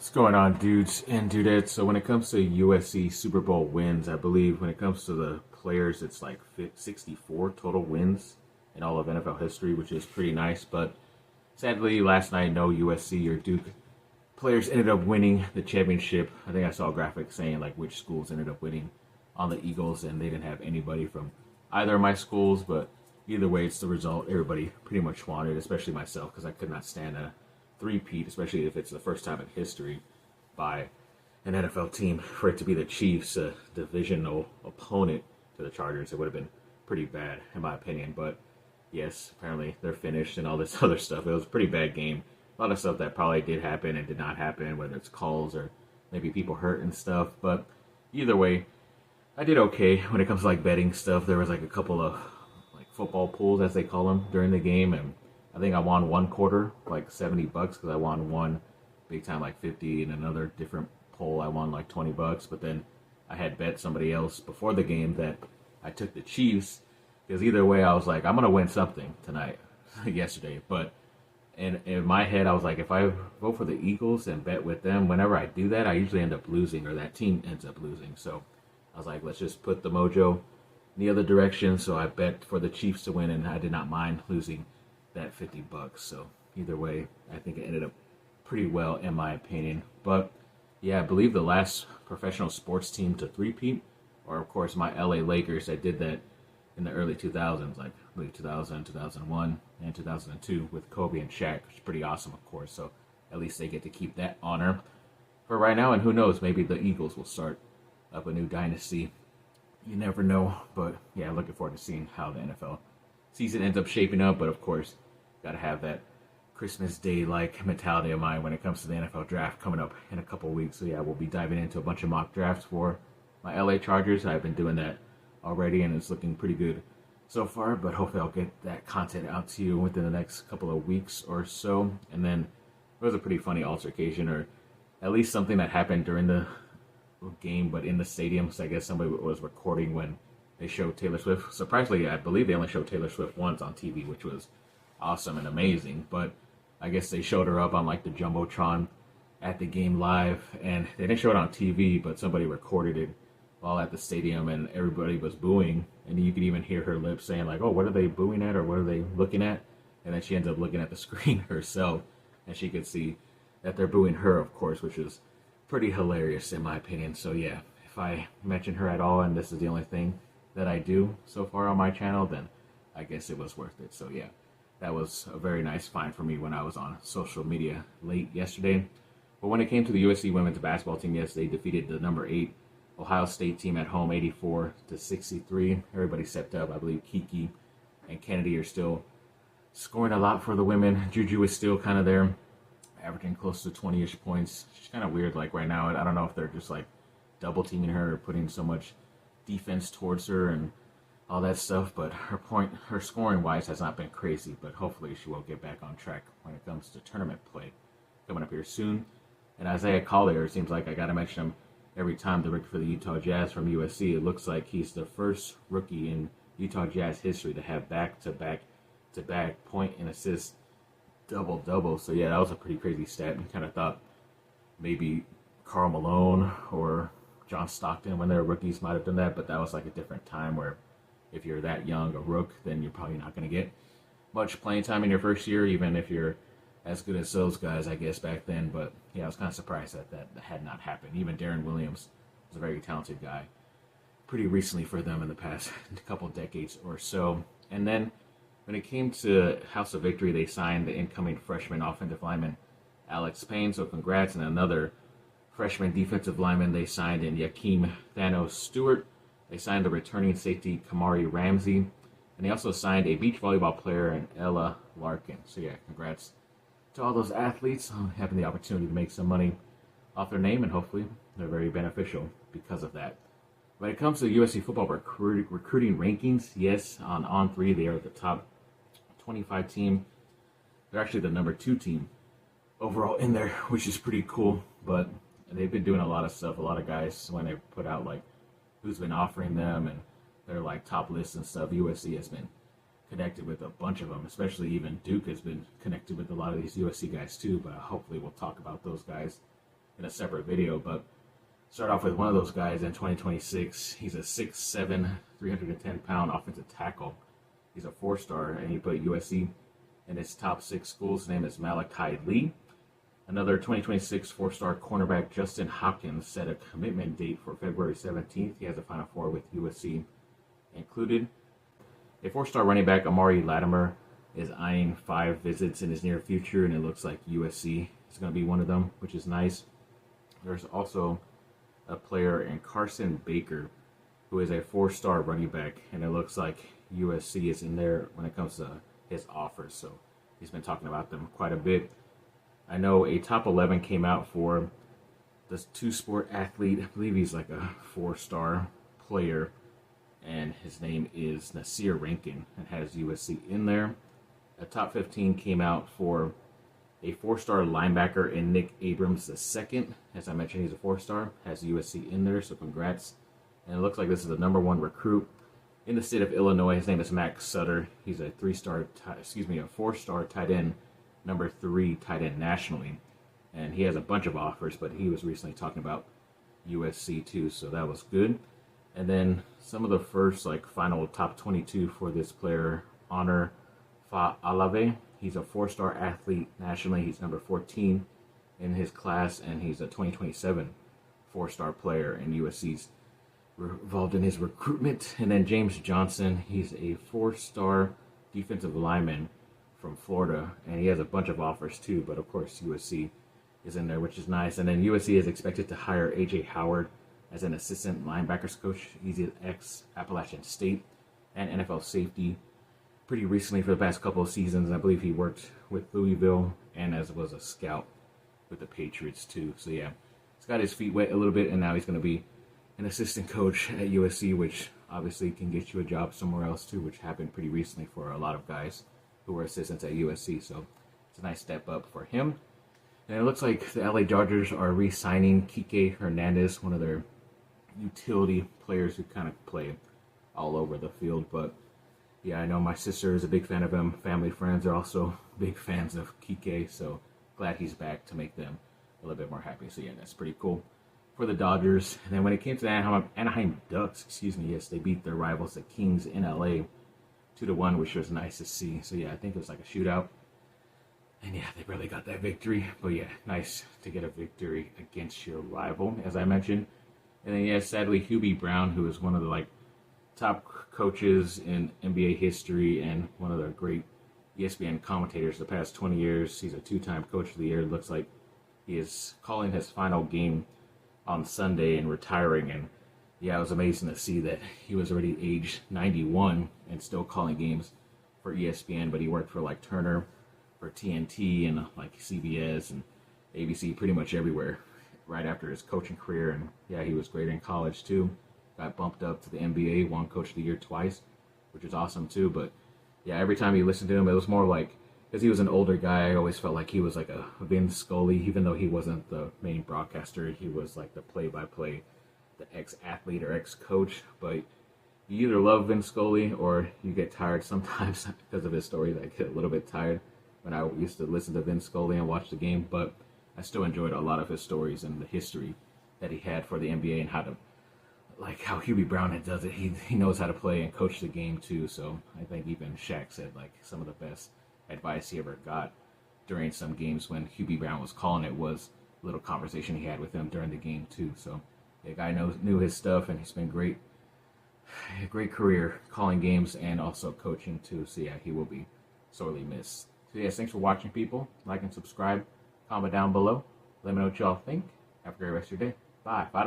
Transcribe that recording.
What's going on, dudes and dudettes? So when it comes to USC Super Bowl wins, I believe when it comes to the players, it's like 64 total wins in all of NFL history, which is pretty nice. But sadly, last night, no USC or Duke players ended up winning the championship. I think I saw a graphic saying like which schools ended up winning on the Eagles, and they didn't have anybody from either of my schools. But either way, it's the result everybody pretty much wanted, especially myself, because I could not stand a three-peat, especially if it's the first time in history by an NFL team for it to be the Chiefs, a divisional opponent to the Chargers. It would have been pretty bad, in my opinion. But yes, apparently they're finished and all this other stuff. It was a pretty bad game. A lot of stuff that probably did happen and did not happen, whether it's calls or maybe people hurt and stuff. But either way, I did okay when it comes to like betting stuff. There was like a couple of like football pools, as they call them, during the game, and I think I won one quarter, like $70, because I won one big time like 50, and another different poll I won like $20. But then I had bet somebody else before the game that I took the Chiefs, because either way I was like, I'm gonna win something tonight, yesterday. But in my head I was like, if I vote for the Eagles and bet with them, whenever I do that, I usually end up losing, or that team ends up losing. So I was like, let's just put the mojo in the other direction. So I bet for the Chiefs to win, and I did not mind losing that $50. So either way, I think it ended up pretty well in my opinion. But yeah, I believe the last professional sports team to three-peat, or of course my LA Lakers that did that in the early 2000s, like I believe 2000, 2001, and 2002 with Kobe and Shaq, which is pretty awesome, of course. So at least they get to keep that honor for right now. And who knows, maybe the Eagles will start up a new dynasty. You never know. But yeah, looking forward to seeing how the NFL season ends up shaping up. But of course, got to have that Christmas Day-like mentality of mine when it comes to the NFL draft coming up in a couple of weeks. So yeah, we'll be diving into a bunch of mock drafts for my LA Chargers. I've been doing that already, and it's looking pretty good so far. But hopefully I'll get that content out to you within the next couple of weeks or so. And then there was a pretty funny altercation, or at least something that happened during the game, but in the stadium. So I guess somebody was recording when they showed Taylor Swift. Surprisingly, I believe they only showed Taylor Swift once on TV, which was awesome and amazing. But I guess they showed her up on like the Jumbotron at the game live, and they didn't show it on TV, but somebody recorded it while at the stadium, and everybody was booing, and you could even hear her lips saying like, oh, what are they booing at, or what are they looking at? And then she ends up looking at the screen herself, and she could see that they're booing her, of course, which is pretty hilarious in my opinion. So yeah, if I mention her at all and this is the only thing that I do so far on my channel, then I guess it was worth it. So yeah, that was a very nice find for me when I was on social media late yesterday. But when it came to the USC women's basketball team, yes, they defeated the number 8 Ohio State team at home 84-63. Everybody stepped up. I believe Kiki and Kennedy are still scoring a lot for the women. Juju is still kind of there, averaging close to 20-ish points. It's kind of weird, like right now, I don't know if they're just like double teaming her or putting so much defense towards her and all that stuff, but her scoring wise has not been crazy, but hopefully she will get back on track when it comes to tournament play coming up here soon. And Isaiah Collier, it seems like I gotta mention him every time, the rookie for the Utah Jazz from USC. It looks like he's the first rookie in Utah Jazz history to have back-to-back point and assist double. So yeah, that was a pretty crazy stat. You kind of thought maybe Karl Malone or John Stockton, when they were rookies, might have done that, but that was like a different time where if you're that young, a rook, then you're probably not going to get much playing time in your first year, even if you're as good as those guys, I guess, back then. But yeah, I was kind of surprised that had not happened. Even Darren Williams was a very talented guy pretty recently for them in the past couple decades or so. And then when it came to House of Victory, they signed the incoming freshman offensive lineman Alex Payne, so congrats. And another freshman defensive lineman they signed in Yakeem Thanos Stewart. They signed the returning safety Kamari Ramsey, and they also signed a beach volleyball player in Ella Larkin. So yeah, congrats to all those athletes on having the opportunity to make some money off their name, and hopefully they're very beneficial because of that. When it comes to USC football recruiting rankings, yes, on On3 they are the top 25 team. They're actually the number 2 team overall in there, which is pretty cool. But they've been doing a lot of stuff. A lot of guys, when they put out like who's been offering them and their like top lists and stuff, USC has been connected with a bunch of them, especially even Duke has been connected with a lot of these USC guys too, but hopefully we'll talk about those guys in a separate video. But start off with one of those guys in 2026. He's a 6'7", 310-pound offensive tackle. He's a 4-star, and he put USC in his top 6 schools. His name is Malachi Lee. Another 2026 4-star cornerback, Justin Hopkins, set a commitment date for February 17th. He has a Final Four with USC included. A 4-star running back, Amari Latimer, is eyeing 5 visits in his near future, and it looks like USC is going to be one of them, which is nice. There's also a player in Carson Baker, who is a 4-star running back, and it looks like USC is in there when it comes to his offers, so he's been talking about them quite a bit. I know a top 11 came out for this 2-sport athlete. I believe he's like a 4-star player, and his name is Nasir Rankin, and has USC in there. A top 15 came out for a 4-star linebacker in Nick Abrams II. As I mentioned, he's a 4-star, has USC in there, so congrats. And it looks like this is the #1 recruit in the state of Illinois. His name is Max Sutter. He's a 4-star tight end, number 3 tight end nationally. And he has a bunch of offers, but he was recently talking about USC too, so that was good. And then some of the first, final top 22 for this player, Honor Fa'alave. He's a 4-star athlete nationally. He's number 14 in his class, and he's a 2027 4-star player, and USC's involved in his recruitment. And then James Johnson, he's a 4-star defensive lineman from Florida, and he has a bunch of offers too, but of course USC is in there, which is nice. And then USC is expected to hire AJ Howard as an assistant linebackers coach. He's an ex-Appalachian State and NFL safety pretty recently for the past couple of seasons. I believe he worked with Louisville and was a scout with the Patriots too. So yeah, he's got his feet wet a little bit, and now he's going to be an assistant coach at USC, which obviously can get you a job somewhere else too, which happened pretty recently for a lot of guys who were assistants at USC. So it's a nice step up for him. And it looks like the LA Dodgers are re-signing Kike Hernandez, one of their utility players who kind of play all over the field. But yeah, I know my sister is a big fan of him. Family, friends are also big fans of Kike, so glad he's back to make them a little bit more happy. So yeah, that's pretty cool for the Dodgers. And then when it came to the Anaheim Ducks, yes, they beat their rivals, the Kings in LA, 2-1, which was nice to see. So yeah, I think it was like a shootout. And yeah, they barely got that victory. But yeah, nice to get a victory against your rival, as I mentioned. And then yeah, sadly, Hubie Brown, who is one of the top coaches in NBA history and one of the great ESPN commentators the past 20 years. He's a 2-time Coach of the Year. It looks like he is calling his final game on Sunday and retiring. And yeah, it was amazing to see that he was already aged 91 and still calling games for ESPN. But he worked for Turner, for TNT, and CBS and ABC, pretty much everywhere right after his coaching career. And yeah, he was great in college too. Got bumped up to the NBA, won Coach of the Year twice, which is awesome too. But yeah, every time you listen to him, it was more because he was an older guy, I always felt like he was like a Vin Scully, even though he wasn't the main broadcaster. He was like the play-by-play, the ex-athlete or ex-coach. But you either love Vin Scully or you get tired sometimes because of his stories. I get a little bit tired when I used to listen to Vin Scully and watch the game, but I still enjoyed a lot of his stories and the history that he had for the NBA and how Hubie Brown does it. He knows how to play and coach the game too. So I think even Shaq said some of the best advice he ever got during some games when Hubie Brown was calling it was a little conversation he had with him during the game too. So the guy knew his stuff, and he's been great career calling games and also coaching too. So yeah, he will be sorely missed. So yes, thanks for watching, people. Like and subscribe. Comment down below. Let me know what y'all think. Have a great rest of your day. Bye. Bye.